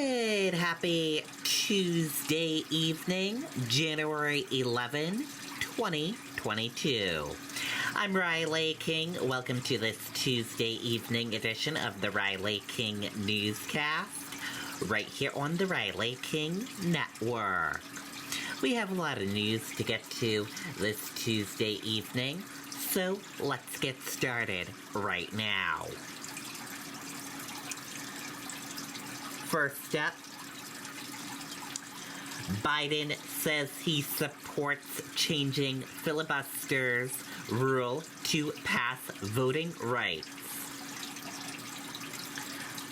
right, happy Tuesday evening, January 11, 2022. I'm Riley King. Welcome to this Tuesday evening edition of the Riley King Newscast, right here on the Riley King Network. We have a lot of news to get to this Tuesday evening, so let's get started right now. First up, Biden says he supports changing filibuster's rule to pass voting rights.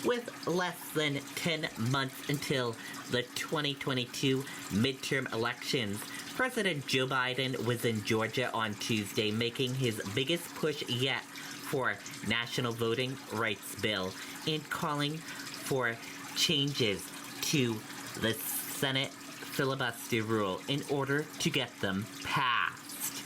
With less than 10 months until the 2022 midterm elections, President Joe Biden was in Georgia on Tuesday, making his biggest push yet for national voting rights bill and calling for changes to the Senate filibuster rule in order to get them passed.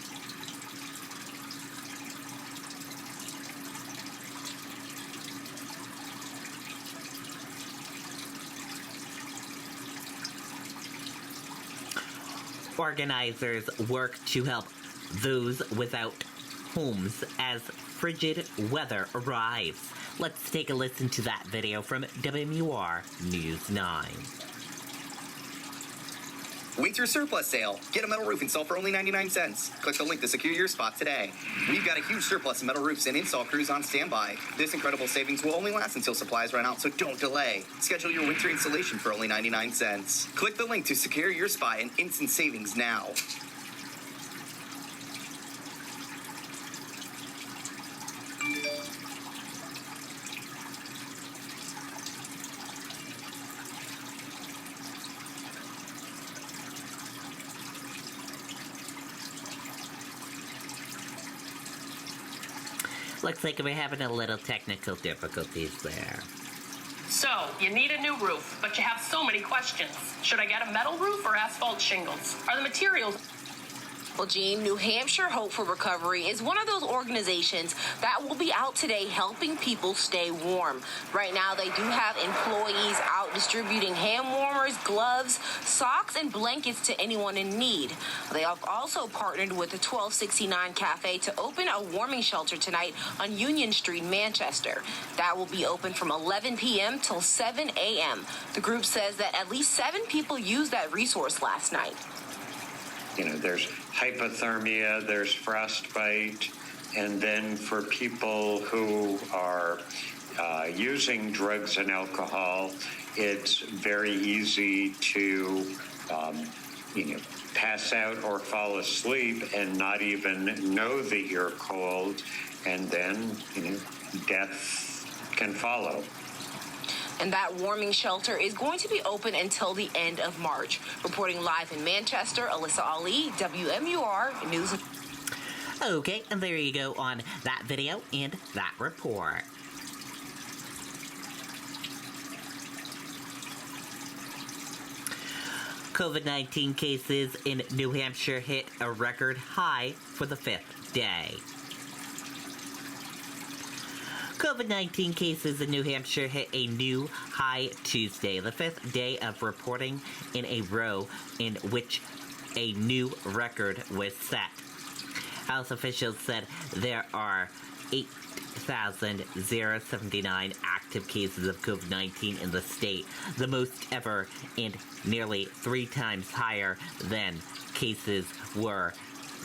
Organizers work to help those without homes as frigid weather arrives. Let's take a listen to that video from WMUR News 9. Winter surplus sale. Get a metal roof installed for only 99 cents. Click the link to secure your spot today. We've got a huge surplus of metal roofs and install crews on standby. This incredible savings will only last until supplies run out, so don't delay. Schedule your winter installation for only 99 cents. Click the link to secure your spot and instant savings now. Looks like we're having a little technical difficulties there. So, you need a new roof, but you have so many questions. Should I get a metal roof or asphalt shingles? Are the materials... Well, Gene, New Hampshire Hope for Recovery is one of those organizations that will be out today helping people stay warm. Right now, they do have employees out distributing hand warmers, gloves, socks, and blankets to anyone in need. They have also partnered with the 1269 Cafe to open a warming shelter tonight on Union Street, Manchester. That will be open from 11 p.m. till 7 a.m. The group says that at least 7 people used that resource last night. You know, there's hypothermia, there's frostbite, and then for people who are using drugs and alcohol, it's very easy to, pass out or fall asleep and not even know that you're cold, and then, death can follow. And that warming shelter is going to be open until the end of March. Reporting live in Manchester, Alyssa Ali, WMUR News. Okay, and there you go on that video and that report. COVID-19 cases in New Hampshire hit a record high for the 5th day. COVID-19 cases in New Hampshire hit a new high Tuesday, the 5th day of reporting in a row in which a new record was set. Health officials said there are 8,079 active cases of COVID-19 in the state, the most ever and nearly 3 times higher than cases were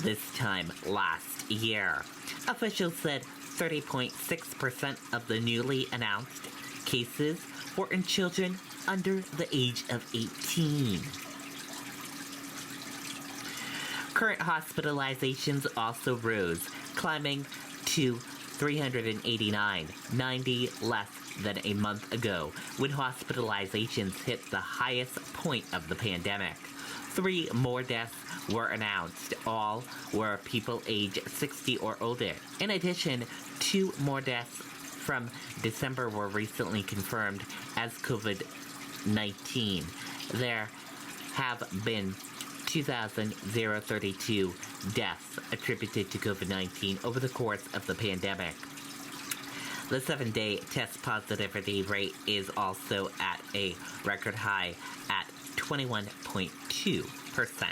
this time last year. Officials said 30.6% of the newly announced cases were in children under the age of 18. Current hospitalizations also rose, climbing to 389, 90 less than a month ago, when hospitalizations hit the highest point of the pandemic. 3 more deaths were announced. All were people age 60 or older. In addition, 2 more deaths from December were recently confirmed as COVID-19. There have been 2,032 deaths attributed to COVID-19 over the course of the pandemic. The 7-day test positivity rate is also at a record high at 21.2%.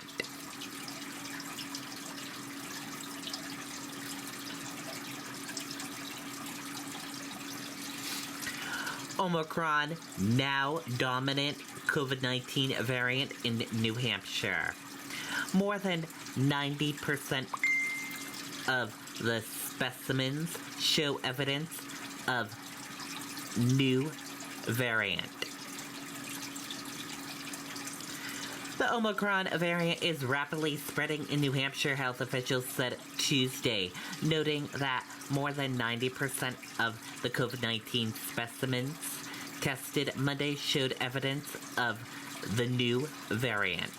Omicron, now dominant COVID-19 variant in New Hampshire. More than 90% of the specimens show evidence of new variant. The Omicron variant is rapidly spreading in New Hampshire, health officials said Tuesday, noting that more than 90% of the COVID-19 specimens tested Monday showed evidence of the new variant.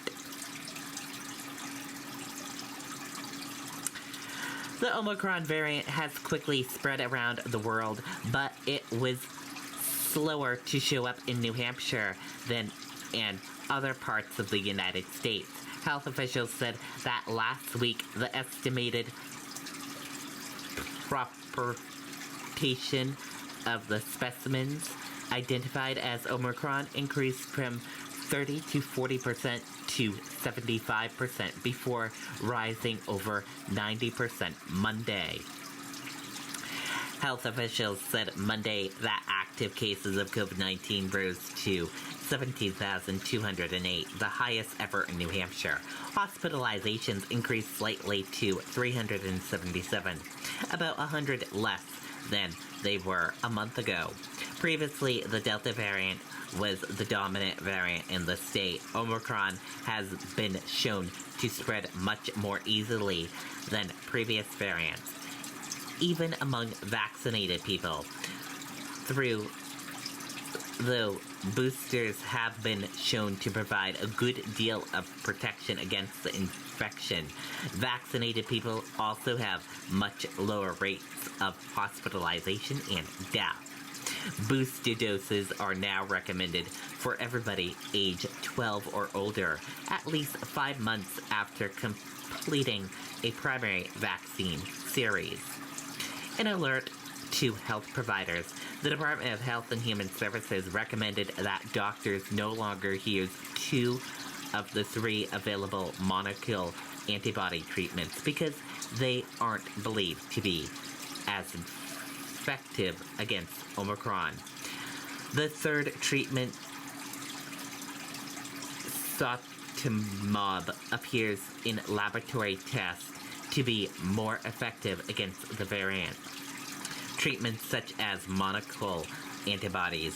The Omicron variant has quickly spread around the world, but it was slower to show up in New Hampshire than in other parts of the United States. Health officials said that last week the estimated propagation of the specimens identified as Omicron increased from 30 to 40% to 75% before rising over 90% Monday. Health officials said Monday that active cases of COVID-19 rose to 17,208, the highest ever in New Hampshire. Hospitalizations increased slightly to 377, about 100 less than they were a month ago. Previously, the Delta variant was the dominant variant in the state. Omicron has been shown to spread much more easily than previous variants, even among vaccinated people. Though boosters have been shown to provide a good deal of protection against the infection, vaccinated people also have much lower rates of hospitalization and death. Booster doses are now recommended for everybody age 12 or older, at least 5 months after completing a primary vaccine series. An alert to health providers. The Department of Health and Human Services recommended that doctors no longer use 2 of the 3 available monoclonal antibody treatments because they aren't believed to be as effective against Omicron. The third treatment, sotimab, appears in laboratory tests to be more effective against the variant. Treatments such as monoclonal antibodies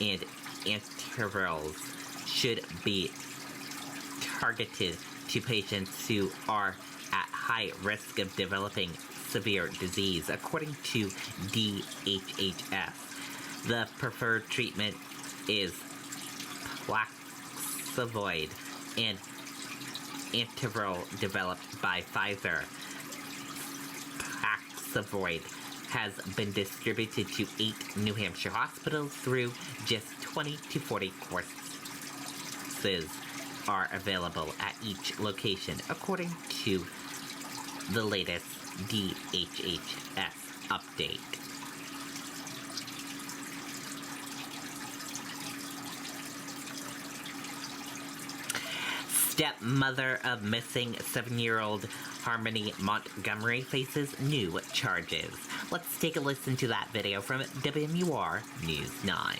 and antivirals should be targeted to patients who are at high risk of developing severe disease, according to DHHS. The preferred treatment is Paxlovid, an antiviral developed by Pfizer. Paxlovid has been distributed to 8 New Hampshire hospitals through just 20 to 40 courses are available at each location, according to the latest DHHS update. Stepmother of missing 7-year-old Harmony Montgomery faces new charges. Let's take a listen to that video from WMUR News 9.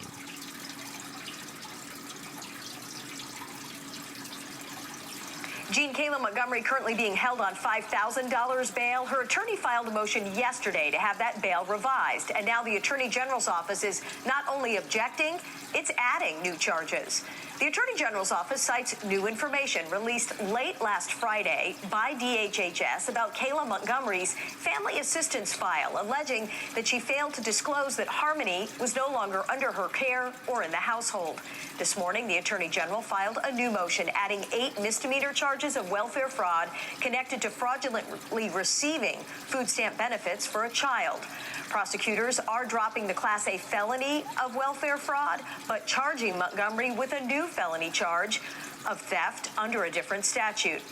Jean Kayla Montgomery currently being held on $5,000 bail. Her attorney filed a motion yesterday to have that bail revised. And now the Attorney General's office is not only objecting, it's adding new charges. The Attorney General's office cites new information released late last Friday by DHHS about Kayla Montgomery's family assistance file, alleging that she failed to disclose that Harmony was no longer under her care or in the household. This morning, the Attorney General filed a new motion adding 8 misdemeanor charges of welfare fraud connected to fraudulently receiving food stamp benefits for a child. Prosecutors are dropping the Class A felony of welfare fraud, but charging Montgomery with a new felony charge of theft under a different statute.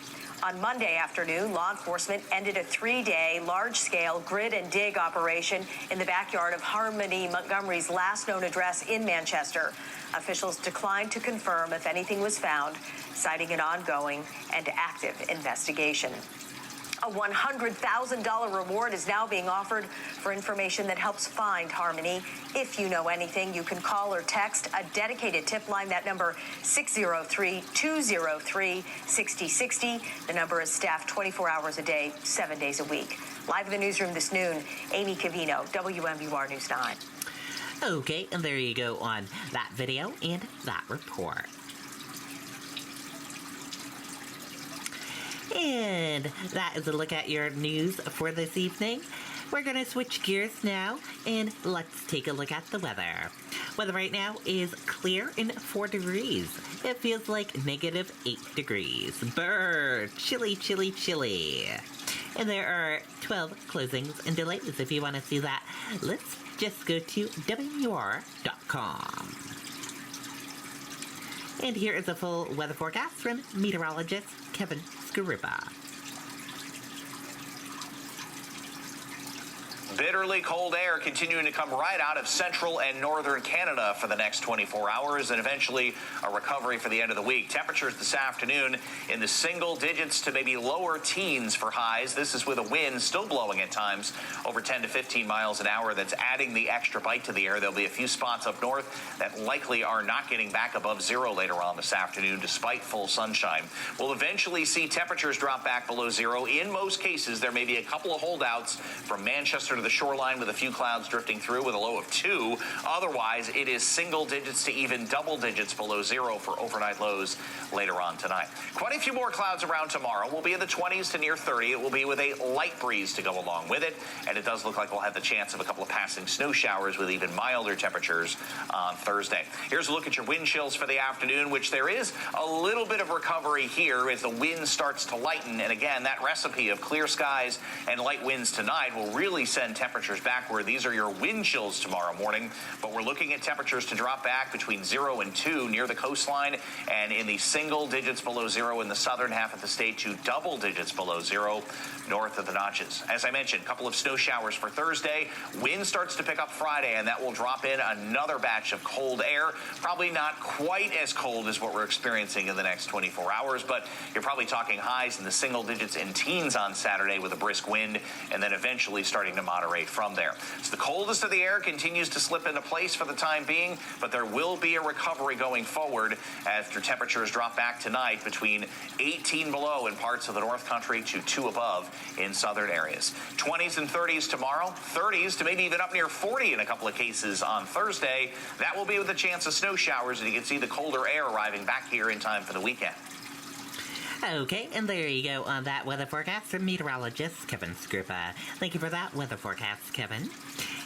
On Monday afternoon, law enforcement ended a 3-day large-scale grid and dig operation in the backyard of Harmony Montgomery's last known address in Manchester. Officials declined to confirm if anything was found, citing an ongoing and active investigation. A $100,000 reward is now being offered for information that helps find Harmony. If you know anything, you can call or text a dedicated tip line. That number, 603-203-6060. The number is staffed 24 hours a day, 7 days a week. Live in the newsroom this noon, Amy Cavino, WMUR News 9. Okay, and there you go on that video and that report. And that is a look at your news for this evening. We're going to switch gears now, and let's take a look at the weather. Weather right now is clear and 4 degrees. It feels like negative 8 degrees. Brr, chilly, chilly, chilly. And there are 12 closings and delays. If you want to see that, let's just go to WMUR.com. And here is a full weather forecast from meteorologist Kevin Scarippa. Bitterly cold air continuing to come right out of central and northern Canada for the next 24 hours and eventually a recovery for the end of the week. Temperatures this afternoon in the single digits to maybe lower teens for highs. This is with a wind still blowing at times over 10 to 15 miles an hour. That's adding the extra bite to the air. There'll be a few spots up north that likely are not getting back above zero later on this afternoon despite full sunshine. We'll eventually see temperatures drop back below zero. In most cases, there may be a couple of holdouts from Manchester to the shoreline with a few clouds drifting through with a low of 2. Otherwise, it is single digits to even double digits below zero for overnight lows later on tonight. Quite a few more clouds around tomorrow. We'll be in the 20s to near 30. It will be with a light breeze to go along with it. And it does look like we'll have the chance of a couple of passing snow showers with even milder temperatures on Thursday. Here's a look at your wind chills for the afternoon, which there is a little bit of recovery here as the wind starts to lighten. And again, that recipe of clear skies and light winds tonight will really send temperatures backward. These are your wind chills tomorrow morning, but we're looking at temperatures to drop back between 0 and 2 near the coastline and in the single digits below zero in the southern half of the state to double digits below zero north of the notches. As I mentioned, a couple of snow showers for Thursday. Wind starts to pick up Friday, and that will drop in another batch of cold air. Probably not quite as cold as what we're experiencing in the next 24 hours, but you're probably talking highs in the single digits and teens on Saturday with a brisk wind, and then eventually starting to moderate from there. So the coldest of the air continues to slip into place for the time being, but there will be a recovery going forward after temperatures drop back tonight between 18 below in parts of the North Country to 2 above in southern areas. 20s and 30s tomorrow, 30s to maybe even up near 40 in a couple of cases on Thursday. That will be with a chance of snow showers, and you can see the colder air arriving back here in time for the weekend. Okay, and there you go on that weather forecast from meteorologist Kevin Scarippa. Thank you for that weather forecast, Kevin.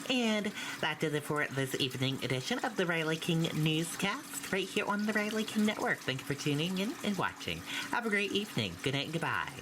And that does it for this evening edition of the Riley King Newscast right here on the Riley King Network. Thank you for tuning in and watching. Have a great evening. Good night and goodbye.